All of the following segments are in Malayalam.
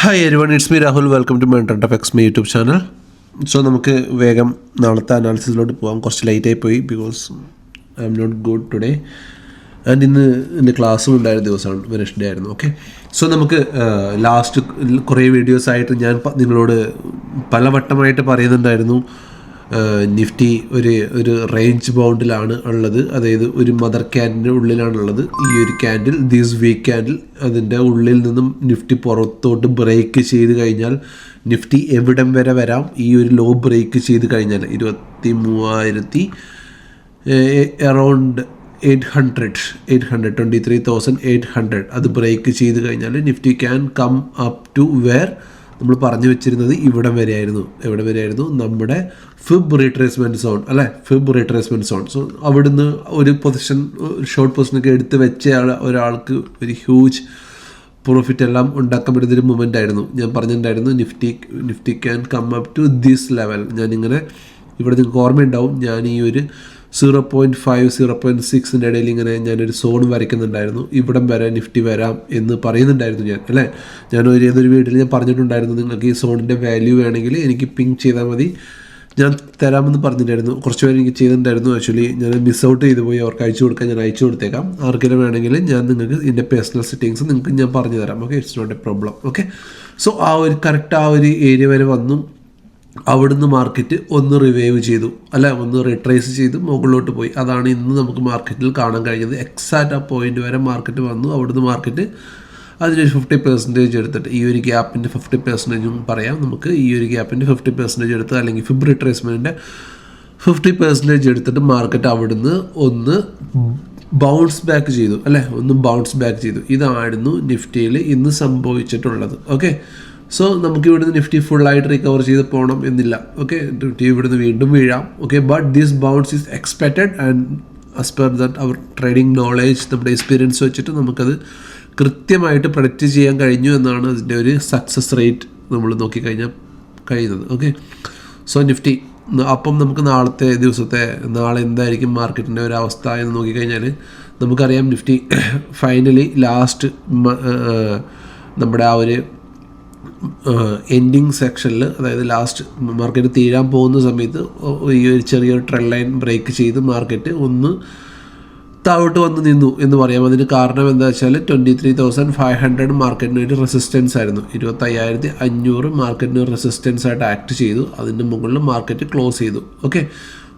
Hi everyone, it's me Rahul. Welcome to my Internet of X my YouTube channel. So നമുക്ക് വേഗം നാളത്തെ അനാലിസിസിലോട്ട് പോകാം. കുറച്ച് ലൈറ്റായി പോയി because I'm not good today and ഇന്ന് എൻ്റെ ക്ലാസ്സും ഉണ്ടായിരുന്ന ദിവസമാണ്, വെനസ്ഡേ ആയിരുന്നു. ഓക്കെ, സോ നമുക്ക് ലാസ്റ്റ് കുറേ വീഡിയോസായിട്ട് ഞാൻ നിങ്ങളോട് പലവട്ടമായിട്ട് പറയുന്നുണ്ടായിരുന്നു നിഫ്റ്റി ഒരു റേഞ്ച് ബൗണ്ടിലാണ് ഉള്ളത്, അതായത് ഒരു മദർ ക്യാൻഡിൻ്റെ ഉള്ളിലാണുള്ളത്. ഈ ഒരു ക്യാൻഡിൽ, ദിസ് വീക്ക് ക്യാൻഡിൽ, അതിൻ്റെ ഉള്ളിൽ നിന്നും നിഫ്റ്റി പുറത്തോട്ട് ബ്രേക്ക് ചെയ്ത് കഴിഞ്ഞാൽ നിഫ്റ്റി എവിടം വരെ വരാം? ഈ ഒരു ലോ ബ്രേക്ക് ചെയ്ത് കഴിഞ്ഞാൽ 23,000 അറൗണ്ട് 23,800 അത് ബ്രേക്ക് ചെയ്ത് കഴിഞ്ഞാൽ Nifty can come up to where നമ്മൾ പറഞ്ഞു വെച്ചിരുന്നത് ഇവിടം വരെയായിരുന്നു. എവിടെ വരെയായിരുന്നു? നമ്മുടെ ഫിബ് റീട്രേസ്മെൻറ്റ് സോൺ, അല്ലേ? Fib retracement zone. സോ അവിടുന്ന് ഒരു പൊസിഷൻ, ഷോർട്ട് പൊസിഷനൊക്കെ എടുത്ത് വെച്ച ഒരാൾക്ക് ഒരു ഹ്യൂജ് പ്രോഫിറ്റ് എല്ലാം ഉണ്ടാക്കാൻ പറ്റുന്നൊരു മൊമെൻ്റ് ആയിരുന്നു. ഞാൻ പറഞ്ഞിട്ടുണ്ടായിരുന്നു Nifty can come up to this level. ഞാനിങ്ങനെ ഇവിടെ നിങ്ങൾക്ക് ഓർമ്മയുണ്ടാവും, ഞാൻ ഈ ഒരു 0.5 0.6 ഇടയിൽ ഇങ്ങനെ ഞാനൊരു സോൺ വരയ്ക്കുന്നുണ്ടായിരുന്നു. ഇവിടം വരെ നിഫ്റ്റി വരാം എന്ന് പറയുന്നുണ്ടായിരുന്നു ഞാൻ, അല്ലേ? ഏതൊരു വീഡിയോയിൽ ഞാൻ പറഞ്ഞിട്ടുണ്ടായിരുന്നു, നിങ്ങൾക്ക് ഈ സോണിൻ്റെ വാല്യൂ വേണമെങ്കിൽ എനിക്ക് പിങ് ചെയ്താൽ മതി, ഞാൻ തരാമെന്ന് പറഞ്ഞിട്ടുണ്ടായിരുന്നു. കുറച്ച് പേര് എനിക്ക് ചെയ്തിട്ടുണ്ടായിരുന്നു. ആക്ച്വലി ഞാൻ മിസ് ഔട്ട് ചെയ്ത് പോയി, അവർക്ക് അയച്ചു കൊടുക്കാൻ ഞാൻ അയച്ചു കൊടുത്തേക്കാം. ആർക്കെങ്കിലും വേണമെങ്കിൽ ഞാൻ നിങ്ങൾക്ക് ഇതിൻ്റെ പേഴ്സണൽ സെറ്റിങ്സ് നിങ്ങൾക്ക് ഞാൻ പറഞ്ഞു തരാം. Okay, it's not a problem. Okay, so correct ആ ഒരു ഏരിയ വരെ വന്നു. അവിടുന്ന് മാർക്കറ്റ് ഒന്ന് റിവൈവ് ചെയ്തു, അല്ല, ഒന്ന് റിട്രേസ് ചെയ്ത് മുകളിലോട്ട് പോയി. അതാണ് ഇന്ന് നമുക്ക് മാർക്കറ്റിൽ കാണാൻ കഴിഞ്ഞത്. എക്സാക്റ്റ് ആ പോയിന്റ് വരെ മാർക്കറ്റ് വന്നു. അവിടുന്ന് മാർക്കറ്റ് അതിനൊരു 50% എടുത്തിട്ട്, ഈ ഒരു ഗ്യാപ്പിൻ്റെ 50% പറയാം നമുക്ക്. ഈ ഒരു ഗ്യാപ്പിൻ്റെ 50% എടുത്ത്, അല്ലെങ്കിൽ ഫിബ് റിട്രേസ്മെൻറ്റിൻ്റെ 50% എടുത്തിട്ട് മാർക്കറ്റ് അവിടുന്ന് ഒന്ന് ബൗൺസ് ബാക്ക് ചെയ്തു, അല്ലേ? ഒന്ന് ബൗൺസ് ബാക്ക് ചെയ്തു. ഇതായിരുന്നു നിഫ്റ്റിയിൽ ഇന്ന് സംഭവിച്ചിട്ടുള്ളത്. ഓക്കെ, സോ നമുക്ക് ഇവിടുന്ന് നിഫ്റ്റി ഫുള്ളായിട്ട് റിക്കവർ ചെയ്ത് പോകണം എന്നില്ല. ഓക്കെ, നിഫ്റ്റി ഇവിടുന്ന് വീണ്ടും വീഴാം. Okay, but this bounce is expected and as per that our trading knowledge, നമ്മുടെ എക്സ്പീരിയൻസ് വെച്ചിട്ട് നമുക്കത് കൃത്യമായിട്ട് പ്രൊഡിക്റ്റ് ചെയ്യാൻ കഴിഞ്ഞു എന്നാണ് അതിൻ്റെ ഒരു സക്സസ് റേറ്റ് നമ്മൾ നോക്കിക്കഴിഞ്ഞാൽ കഴിയുന്നത്. ഓക്കെ, സോ നിഫ്റ്റി അപ്പം നമുക്ക് നാളെ എന്തായിരിക്കും മാർക്കറ്റിൻ്റെ ഒരു അവസ്ഥ എന്ന് നോക്കിക്കഴിഞ്ഞാൽ നമുക്കറിയാം, നിഫ്റ്റി ഫൈനലി ലാസ്റ്റ് നമ്മുടെ ആ ഒരു എൻഡിങ് സെക്ഷനിൽ, അതായത് ലാസ്റ്റ് മാർക്കറ്റ് തീരാൻ പോകുന്ന സമയത്ത് ഈ ഒരു ചെറിയൊരു ട്രെൻഡ് ലൈൻ ബ്രേക്ക് ചെയ്ത് മാർക്കറ്റ് ഒന്ന് താഴോട്ട് വന്ന് നിന്നു എന്ന് പറയാം. അതിന് കാരണം എന്താ വെച്ചാൽ 23,500 മാർക്കറ്റിന് ഒരു റെസിസ്റ്റൻസ് ആയിരുന്നു. 25,500 മാർക്കറ്റിന് റെസിസ്റ്റൻസ് ആയിട്ട് ആക്ട് ചെയ്തു. അതിൻ്റെ മുകളിൽ മാർക്കറ്റ് ക്ലോസ് ചെയ്തു. ഓക്കെ,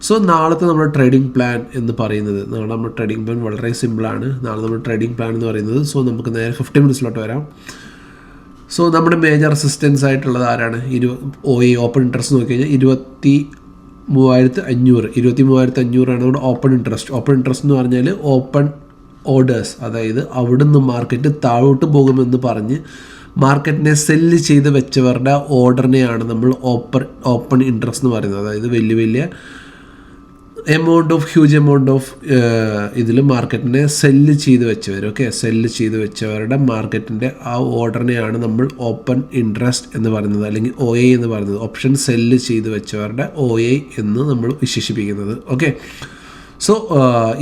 സോ നാളത്തെ നമ്മുടെ ട്രേഡിംഗ് പ്ലാൻ എന്ന് പറയുന്നത്, നാളെ നമ്മുടെ ട്രേഡിംഗ് പ്ലാൻ വളരെ സിമ്പിളാണ്. നാളെ നമ്മുടെ ട്രേഡിംഗ് പ്ലാൻ എന്ന് പറയുന്നത്, സോ നമുക്ക് നേരെ 50 മിനിറ്റ്സിലോട്ട് വരാം. സോ നമ്മുടെ മേജർ റെസിസ്റ്റൻസ് ആയിട്ടുള്ളത് ആരാണ്? ഓപ്പൺ ഇൻട്രസ്റ്റ് നോക്കിക്കഴിഞ്ഞാൽ 23,500 ആണ് നമ്മുടെ ഓപ്പൺ ഇൻട്രസ്റ്റ്. ഓപ്പൺ ഇൻട്രസ്റ്റ് എന്ന് പറഞ്ഞാൽ ഓപ്പൺ ഓർഡേഴ്സ്, അതായത് അവിടുന്ന് മാർക്കറ്റ് താഴോട്ട് പോകുമെന്ന് പറഞ്ഞ് മാർക്കറ്റിനെ സെല്ല് ചെയ്ത് വെച്ചവരുടെ ഓർഡറിനെയാണ് നമ്മൾ ഓപ്പൺ ഇൻട്രസ്റ്റ് എന്ന് പറയുന്നത്. അതായത് വലിയ ഹ്യൂജ് എമൗണ്ട് ഓഫ് ഇതിൽ മാർക്കറ്റിനെ സെല്ല് ചെയ്ത് വെച്ചവർ. ഓക്കെ, സെല്ല് ചെയ്ത് വെച്ചവരുടെ മാർക്കറ്റിൻ്റെ ആ ഓർഡറിനെയാണ് നമ്മൾ ഓപ്പൺ ഇൻട്രസ്റ്റ് എന്ന് പറയുന്നത്, അല്ലെങ്കിൽ OI എന്ന് പറയുന്നത്. ഓപ്ഷൻ സെല്ല് ചെയ്ത് വെച്ചവരുടെ OI എന്ന് നമ്മൾ വിശേഷിപ്പിക്കുന്നത്. ഓക്കെ, സോ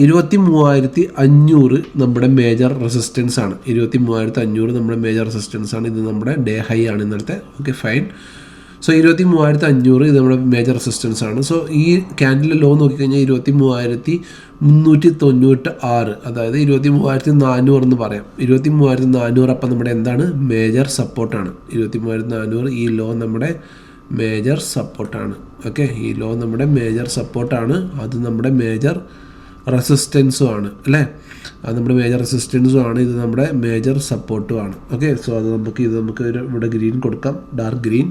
23,500 നമ്മുടെ മേജർ റെസിസ്റ്റൻസ് ആണ്. 23,500 നമ്മുടെ മേജർ റെസിസ്റ്റൻസ് ആണ്. ഇത് നമ്മുടെ ഡേ ഹൈ ആണ് ഇന്നലത്തെ. Okay, fine. സോ 23,500 ഇത് നമ്മുടെ മേജർ റെസിസ്റ്റൻസ് ആണ്. സോ ഈ ക്യാൻഡിലെ ലോ നോക്കിക്കഴിഞ്ഞാൽ 23,396, അതായത് 23,400 എന്ന് പറയാം. 23,400 അപ്പം നമ്മുടെ എന്താണ്? മേജർ സപ്പോർട്ടാണ്. 23,400 ഈ ലോ നമ്മുടെ മേജർ സപ്പോർട്ടാണ്. ഓക്കെ, ഈ ലോ നമ്മുടെ മേജർ സപ്പോർട്ടാണ്. അത് നമ്മുടെ മേജർ റെസിസ്റ്റൻസും ആണ്, അല്ലേ? അത് നമ്മുടെ മേജർ റെസിസ്റ്റൻസും ആണ്. ഇത് നമ്മുടെ മേജർ സപ്പോർട്ടും ആണ്. ഓക്കെ, സോ അത് നമുക്ക് ഇവിടെ ഗ്രീൻ കൊടുക്കാം, dark green.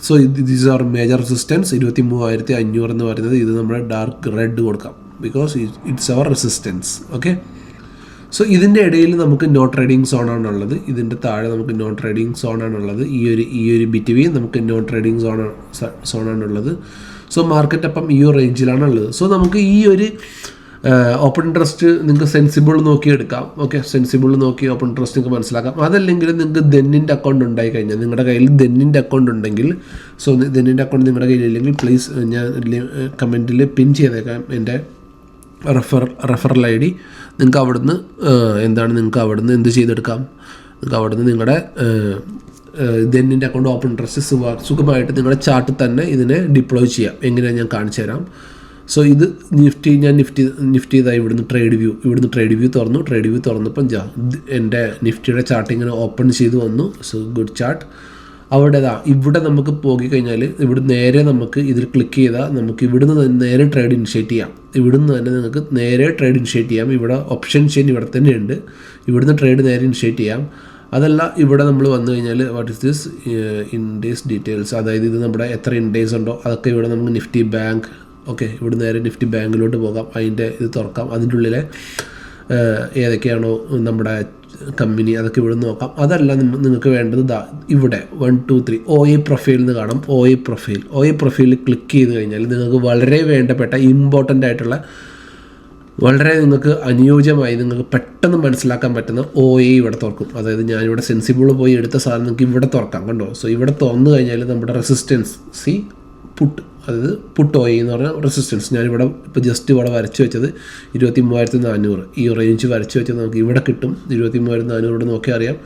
So these are major resistance. 23,500 എന്ന് പറയുന്നത്, ഇത് നമ്മുടെ ഡാർക്ക് റെഡ് കൊടുക്കാം, because it's our resistance. Okay, so ഇതിൻ്റെ ഇടയിൽ നമുക്ക് നോ ട്രേഡിംഗ് സോണാണുള്ളത്. ഇതിൻ്റെ താഴെ നമുക്ക് നോ ട്രേഡിംഗ് സോണാണുള്ളത്. ഈ ഒരു ബിറ്റ്വീൻ നമുക്ക് നോ ട്രേഡിംഗ് സോണാണുള്ളത്. സോ മാർക്കറ്റ് അപ്പം ഈ ഒരു റേഞ്ചിലാണുള്ളത്. സോ നമുക്ക് ഈ ഒരു ഓപ്പൺ ഇൻട്രസ്റ്റ് നിങ്ങൾക്ക് സെൻസിബിൾ നോക്കി എടുക്കാം. ഓക്കെ, സെൻസിബിൾ നോക്കി ഓപ്പൺ ഇൻട്രസ്റ്റ് നിങ്ങൾക്ക് മനസ്സിലാക്കാം. അതല്ലെങ്കിൽ നിങ്ങൾക്ക് ദെന്നിൻ്റെ അക്കൗണ്ട് ഉണ്ടായി കഴിഞ്ഞാൽ, നിങ്ങളുടെ കയ്യിൽ ദെന്നിൻ്റെ അക്കൗണ്ട് ഉണ്ടെങ്കിൽ, സോ ദെന്നിൻ്റെ അക്കൗണ്ട് നിങ്ങളുടെ കയ്യിലില്ലെങ്കിൽ പ്ലീസ് ഞാൻ കമൻറ്റിൽ പിൻ ചെയ്തേക്കാം എൻ്റെ റെഫറൽ ID. നിങ്ങൾക്ക് അവിടുന്ന് എന്ത് ചെയ്തെടുക്കാം? നിങ്ങൾക്ക് അവിടുന്ന് നിങ്ങളുടെ ദെന്നിൻ്റെ അക്കൗണ്ട് ഓപ്പൺ ഇൻട്രസ്റ്റ് സുഖമായിട്ട് നിങ്ങളുടെ ചാർട്ടിൽ തന്നെ ഇതിനെ ഡിപ്ലോയ് ചെയ്യാം. എങ്ങനെയാണ് ഞാൻ കാണിച്ചു തരാം. സോ ഇത് നിഫ്റ്റി ഇതായി ഇവിടുന്ന് ട്രേഡ് വ്യൂ തുറന്നപ്പം എൻ്റെ നിഫ്റ്റിയുടെ ചാർട്ട് ഇങ്ങനെ ഓപ്പൺ ചെയ്ത് വന്നു. So good chart. ഇവിടെ നമുക്ക് പോയിക്കഴിഞ്ഞാൽ ഇവിടെ നേരെ നമുക്ക് ഇതിൽ ക്ലിക്ക് ചെയ്താൽ നമുക്ക് ഇവിടുന്ന് തന്നെ നേരെ ട്രേഡ് ഇനിഷ്യേറ്റ് ചെയ്യാം. ഇവിടുന്ന് തന്നെ നിങ്ങൾക്ക് നേരെ ട്രേഡ് ഇനിഷ്യേറ്റ് ചെയ്യാം. ഇവിടെ ഓപ്ഷൻ ചെയിൻ ഇവിടെ തന്നെ ഉണ്ട്. ഇവിടുന്ന് ട്രേഡ് നേരെ ഇനിഷ്യേറ്റ് ചെയ്യാം. അതല്ല ഇവിടെ നമ്മൾ വന്നു കഴിഞ്ഞാൽ വാട്ട് ഇസ് ദിസ് ഇൻഡേസ് ഡീറ്റെയിൽസ്, അതായത് ഇത് നമ്മുടെ എത്ര ഇൻഡേസ് ഉണ്ടോ അതൊക്കെ ഇവിടെ നമുക്ക് നിഫ്റ്റി ബാങ്ക്, ഓക്കെ, ഇവിടെ നേരെ നിഫ്റ്റി ബാങ്കിലോട്ട് പോകാം. അതിൻ്റെ ഇത് തുറക്കാം. അതിൻ്റെ ഉള്ളിലെ ഏതൊക്കെയാണോ നമ്മുടെ കമ്പനി അതൊക്കെ ഇവിടെ നോക്കാം. അതല്ല നിങ്ങൾക്ക് വേണ്ടത് ഇവിടെ 1 2 3 OA പ്രൊഫൈൽ എന്ന് കാണാം. OA പ്രൊഫൈലിൽ ക്ലിക്ക് ചെയ്ത് കഴിഞ്ഞാൽ നിങ്ങൾക്ക് വളരെ വേണ്ടപ്പെട്ട ഇമ്പോർട്ടൻ്റ് ആയിട്ടുള്ള വളരെ നിങ്ങൾക്ക് അനുയോജ്യമായി നിങ്ങൾക്ക് പെട്ടെന്ന് മനസ്സിലാക്കാൻ പറ്റുന്ന OA ഇവിടെ തുറക്കും. അതായത് ഞാനിവിടെ സെൻസിബിൾ പോയി എടുത്ത സാധനം നിങ്ങൾക്ക് ഇവിടെ തുറക്കാം. കണ്ടോ? സോ ഇവിടെ തുറന്നു കഴിഞ്ഞാൽ നമ്മുടെ റെസിസ്റ്റൻസ് പുട്ട്, അതായത് പുട്ട് OA എന്ന് പറഞ്ഞാൽ റെസിസ്റ്റൻസ്. ഞാനിവിടെ ഇപ്പോൾ ജസ്റ്റ് ഇവിടെ വരച്ച് വെച്ചത് 23,400 ഈ റേഞ്ച് വരച്ച് വെച്ചത് നമുക്ക് ഇവിടെ കിട്ടും. 23,400 ഇവിടെ നോക്കിയാൽ അറിയാം.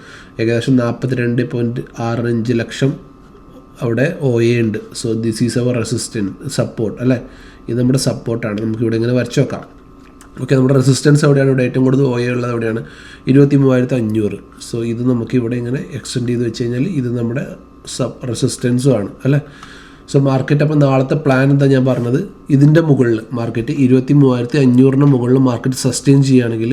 ഏകദേശം 42.65 ലക്ഷം അവിടെ OA ഉണ്ട്. So this is our resistance support അല്ലേ. ഇത് നമ്മുടെ സപ്പോർട്ടാണ്. നമുക്കിവിടെ ഇങ്ങനെ വരച്ച് വെക്കാം. ഓക്കെ, നമ്മുടെ റെസിസ്റ്റൻസ് എവിടെയാണ്? ഇവിടെ ഏറ്റവും കൂടുതൽ OA ഉള്ളത് എവിടെയാണ്? 23,500. സോ ഇത് നമുക്ക് ഇവിടെ ഇങ്ങനെ എക്സ്റ്റെൻഡ് ചെയ്ത് വെച്ച് കഴിഞ്ഞാൽ ഇത് നമ്മുടെ റെസിസ്റ്റൻസും ആണ് അല്ലേ. സോ മാർക്കറ്റ് അപ്പോൾ നാളത്തെ പ്ലാൻ എന്താ ഞാൻ പറഞ്ഞത്, ഇതിൻ്റെ മുകളിൽ മാർക്കറ്റ് 23,500 മുകളിൽ മാർക്കറ്റ് സസ്റ്റെയിൻ ചെയ്യുകയാണെങ്കിൽ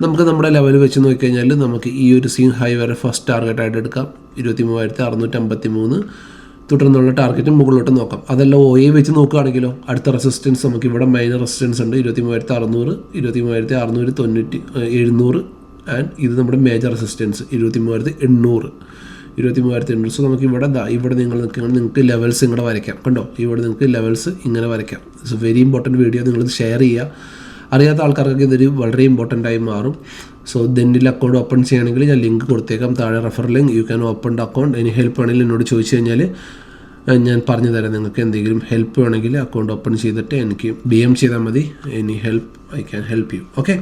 നമുക്ക് നമ്മുടെ ലെവൽ വെച്ച് നോക്കിക്കഴിഞ്ഞാൽ നമുക്ക് ഈ ഒരു സീൻ ഹൈ വരെ ഫസ്റ്റ് ടാർഗറ്റായിട്ട് എടുക്കാം. 23,653 തുടർന്നുള്ള ടാർഗറ്റ് മുകളിലോട്ട് നോക്കാം. അതല്ല OA വെച്ച് നോക്കുകയാണെങ്കിലോ അടുത്ത റെസിസ്റ്റൻസ് നമുക്ക് ഇവിടെ മൈനർ റെസിസ്റ്റൻസ് ഉണ്ട് 23,600, 23,690, ആൻഡ് ഇത് നമ്മുടെ മേജർ റെസിസ്റ്റൻസ് 23,800. സോ നമുക്ക് ഇവിടെ നിങ്ങൾക്ക് ലെവൽസ് ഇങ്ങനെ വരയ്ക്കാം. കണ്ടോ? ഇവിടെ നിങ്ങൾക്ക് ലെവൽസ് ഇങ്ങനെ വരയ്ക്കാം. It's very important video. നിങ്ങളിത് ഷെയർ ചെയ്യുക. അറിയാത്ത ആൾക്കാർക്ക് ഇതൊരു വളരെ ഇമ്പോർട്ടൻ്റ് ആയി മാറും. സോ ദെന്നിൽ അക്കൗണ്ട് ഓപ്പൺ ചെയ്യണമെങ്കിൽ ഞാൻ ലിങ്ക് കൊടുത്തേക്കാം താഴെ, refer link. You can open the account. ഇനി ഹെൽപ്പ് വേണമെങ്കിൽ എന്നോട് ചോദിച്ചു കഴിഞ്ഞാൽ ഞാൻ പറഞ്ഞു തരാം. നിങ്ങൾക്ക് എന്തെങ്കിലും ഹെൽപ്പ് വേണമെങ്കിൽ അക്കൗണ്ട് ഓപ്പൺ ചെയ്തിട്ട് എനിക്ക് DM ചെയ്താൽ മതി. Any help I can help you. Okay,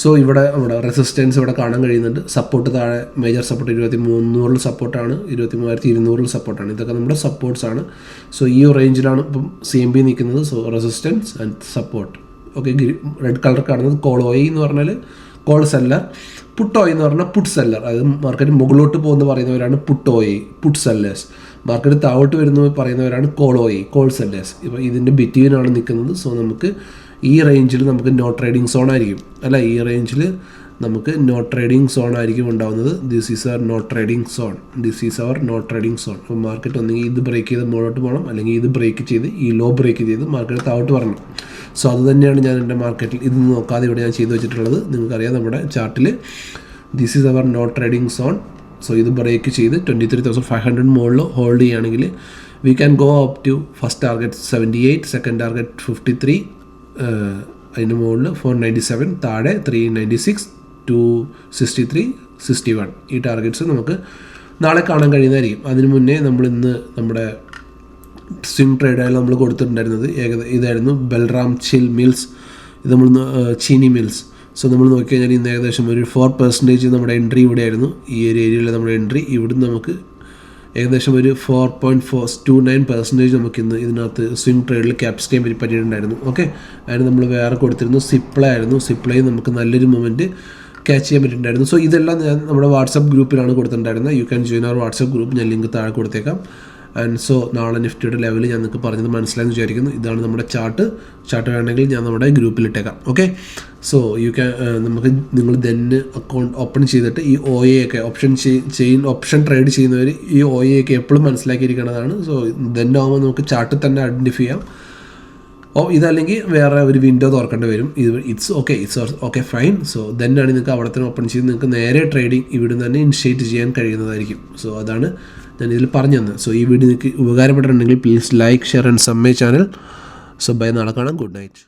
so ഇവിടെ നമ്മുടെ റെസിസ്റ്റൻസ് ഇവിടെ കാണാൻ കഴിയുന്നുണ്ട്. സപ്പോർട്ട് താഴെ മേജർ സപ്പോർട്ട് 23,300 സപ്പോർട്ടാണ്, 23,200 സപ്പോർട്ടാണ്. ഇതൊക്കെ നമ്മുടെ സപ്പോർട്ട്സ് ആണ്. സോ ഈ റേഞ്ചിലാണ് ഇപ്പം CMB നിൽക്കുന്നത്. So resistance and support. Okay, red colour കാണുന്നത് കോൾ OA എന്ന് പറഞ്ഞാൽ കോൾ സെല്ലർ, പുട്ട് OA എന്ന് പറഞ്ഞാൽ പുട്ട് സെല്ലർ. അത് മാർക്കറ്റ് മുകളിലോട്ട് പോകുന്ന പറയുന്നവരാണ് put OA, put sellers. Market താഴോട്ട് വരുന്ന പറയുന്നവരാണ് കോൾ OA, കോൾ സെല്ലേഴ്സ്. ഇപ്പോൾ ഇതിൻ്റെ ബിറ്റ്വീനാണ് നിൽക്കുന്നത്. സോ നമുക്ക് ഈ റേഞ്ചിൽ നമുക്ക് നോ ട്രേഡിംഗ് സോൺ ആയിരിക്കും അല്ല, ഈ റേഞ്ചിൽ നമുക്ക് നോ ട്രേഡിംഗ് സോൺ ആയിരിക്കും ഉണ്ടാകുന്നത്. This is our no trading zone. അപ്പോൾ മാർക്കറ്റ് ഒന്നെങ്കിൽ ഇത് ബ്രേക്ക് ചെയ്ത് മുകളിലോട്ട് പോകണം, അല്ലെങ്കിൽ ഇത് ബ്രേക്ക് ചെയ്ത് ഈ ലോ ബ്രേക്ക് ചെയ്ത് മാർക്കറ്റ് താഴോട്ട് വരണം. സോ അത് തന്നെയാണ് ഞാൻ എൻ്റെ മാർക്കറ്റിൽ ഇത് നോക്കാതെ ഇവിടെ ഞാൻ ചെയ്ത് വെച്ചിട്ടുള്ളത്. നിങ്ങൾക്കറിയാം നമ്മുടെ ചാർട്ടിൽ this is our no trading zone. So ഇത് ബ്രേക്ക് ചെയ്ത് 23,500 മുകളിൽ ഹോൾഡ് ചെയ്യുകയാണെങ്കിൽ we can go up to first target 78, second target 53, അതിന് മുകളിൽ 497, താഴെ 396, 263, 61. ഈ ടാർഗറ്റ്സ് നമുക്ക് നാളെ കാണാൻ കഴിയുന്നതായിരിക്കും. അതിന് മുന്നേ നമ്മൾ ഇന്ന് നമ്മുടെ സ്വിംഗ് ട്രേഡായാലും നമ്മൾ കൊടുത്തിട്ടുണ്ടായിരുന്നത് ഇതായിരുന്നു ബൽറാം ചിൽ മിൽസ്. ഇത് നമ്മൾ ചീനി മിൽസ്. സോ നമ്മൾ നോക്കിക്കഴിഞ്ഞാൽ ഇന്ന് ഏകദേശം ഒരു 4% നമ്മുടെ എൻട്രി ഇവിടെയായിരുന്നു. ഈ ഒരു ഏരിയയിലെ നമ്മുടെ എൻട്രി ഇവിടുന്ന് നമുക്ക് ഏകദേശം ഒരു 4.29% നമുക്ക് ഇന്ന് ഇതിനകത്ത് സ്വിംഗ് ട്രേഡിൽ ക്യാപ്സിക്കാൻ പറ്റിയിട്ടുണ്ടായിരുന്നു. ഓക്കെ, അതിന് നമ്മൾ വേറെ കൊടുത്തിരുന്നു സിപ്ലൈ നമുക്ക് നല്ലൊരു മൊമെൻറ്റ് ക്യാച്ച് ചെയ്യാൻ പറ്റിയിട്ടുണ്ടായിരുന്നു. സോ ഇതെല്ലാം ഞാൻ നമ്മുടെ വാട്സപ്പ് ഗ്രൂപ്പിലാണ് കൊടുത്തിട്ടുണ്ടായിരുന്നത്. You can join our WhatsApp group. ഞാൻ ലിങ്ക് താഴെ കൊടുത്തേക്കാം. ആൻഡ് സോ നാളെ നിഫ്റ്റിയുടെ ലെവൽ ഞാൻ നിങ്ങൾക്ക് പറഞ്ഞത് മനസ്സിലായെന്ന് വിചാരിക്കുന്നു. ഇതാണ് നമ്മുടെ ചാർട്ട് വേണമെങ്കിൽ ഞാൻ നമ്മുടെ ഗ്രൂപ്പിലിട്ടേക്കാം. ഓക്കെ, സോ യു ക്യാൻ നിങ്ങൾ ദെന്ന് അക്കൗണ്ട് ഓപ്പൺ ചെയ്തിട്ട് ഈ OA ഒക്കെ ഓപ്ഷൻ ട്രേഡ് ചെയ്യുന്നവർ ഈ OA ഒക്കെ എപ്പോഴും മനസ്സിലാക്കിയിരിക്കേണ്ടതാണ്. സോ ദെന്നാകുമ്പോൾ നമുക്ക് ചാർട്ടിൽ തന്നെ ഐഡൻറ്റിഫൈ ചെയ്യാം. ഇതല്ലെങ്കിൽ വേറെ ഒരു വിൻഡോ തുറക്കേണ്ടി വരും. It's okay fine. സോ ദെന്നാണ് നിങ്ങൾക്ക് അവിടെ തന്നെ ഓപ്പൺ ചെയ്ത് നിങ്ങൾക്ക് നേരെ ട്രേഡിങ് ഇവിടെ നിന്ന് തന്നെ ഇനിഷ്യേറ്റ് ചെയ്യാൻ കഴിയുന്നതായിരിക്കും. സോ അതാണ് ഞാൻ ഇതിൽ പറഞ്ഞു തന്നത്. സോ ഈ വീഡിയോ നിങ്ങൾക്ക് ഉപകാരപ്പെട്ടിട്ടുണ്ടെങ്കിൽ please like, share and sub my channel. So bye, നാളെ കാണാം. Good night.